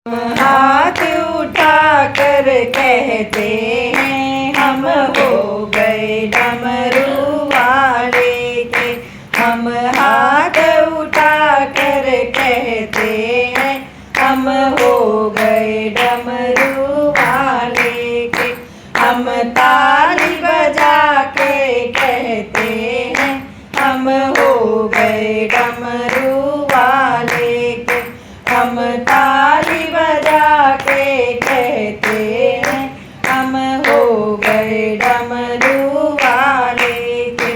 हाथ उठा कर कहते हैं हम हो गए डमरू वाले के। हम हाथ उठा कर कहते हैं हम हो गए डमरू वाले के। हम ताली बजा के कहते हैं हम हो गए डमरू वाले के। हम ताली बजा के कहते हैं हम हो गए डमरू वाले के।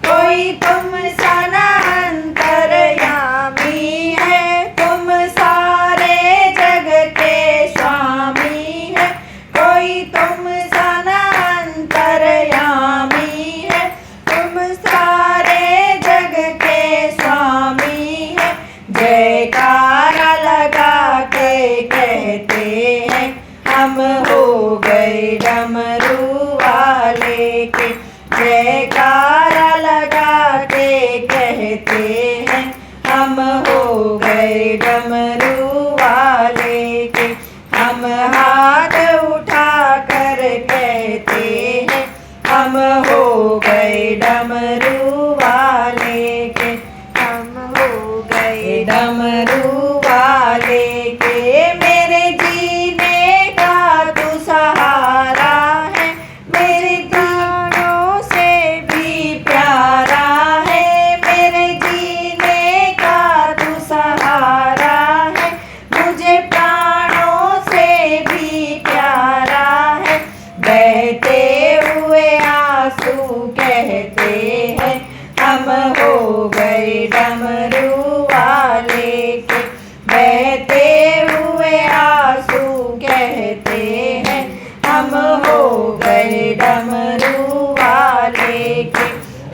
कोई तुम सा न अंतर्यामी है, तुम सारे जग के स्वामी है। कोई तुम सा न अंतर्यामी है, तुम सारे जग के स्वामी है। जयकारा लगा के कहते हैं हम हो गए डमरू वाले के। जयकारा लगा के कहते हैं हम हो गए डमरू वाले के। हम हाथ उठा कर कहते हैं हम हो गए डमरू वाले के। हम हो गए डमरू वाले के। मेरे जीने का तू सहारा है, मेरे प्राणों से भी प्यारा है। मेरे जीने का तू सहारा है, मुझे प्राणों से भी प्यारा है। बहते हुए आंसू कहते हैं हम हो गए डमरू वाले के। बहते हुए आंसू कहते हैं हम हो गए डमरू वाले के।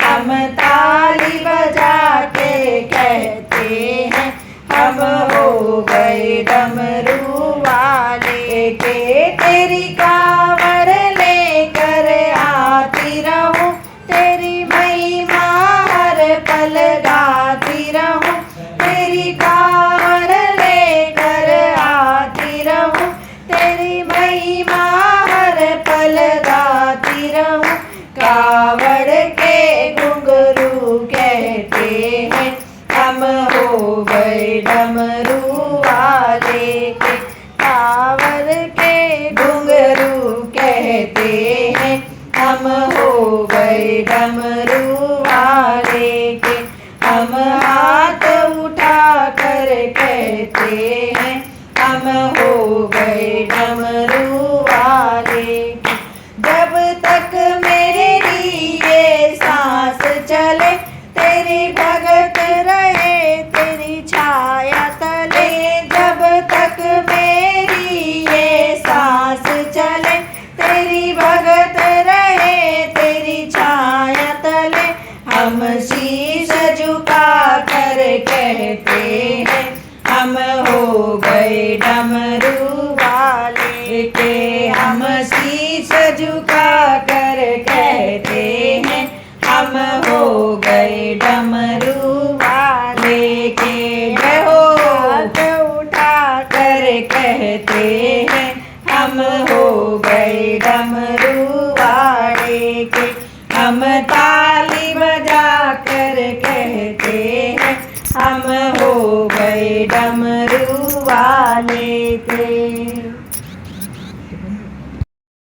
हम ताली बजा के कहते हैं हम हो गए डमरू वाले के। तेरी कांवर लेकर आती रहूं, तेरी महिमा हर पल गाती रहूं। तेरी कांवर लेकर आती रहूं, तेरी महिमा हर पल गाती रहूं। कांवड़ के घुंघरू कहते हैं हम हो गए डमरू वाले के। कांवड़ के घुंघरू कहते हैं हम हो गए डमरू वाले के। हम हाथ उठा कर कहते हैं हम हो गए डमरू वाले के। जब तक मेरे लिए सांस चले, तेरी भगत रहे तेरी छाया तले। जब तक मेरी ये सांस चले, तेरी भगत रहे तेरी छाया तले। हम शीश झुका कर कहते हैं हम हो गए डमरू वाले के। हम शीश झुका कर कहते हैं हम हो गए डमरू वाले के। जय हो हाथ उठा कर कहते हैं हम हो गए डमरू वाले के। हम ताली बजा कर कहते हैं हम हो गए डमरू वाले के।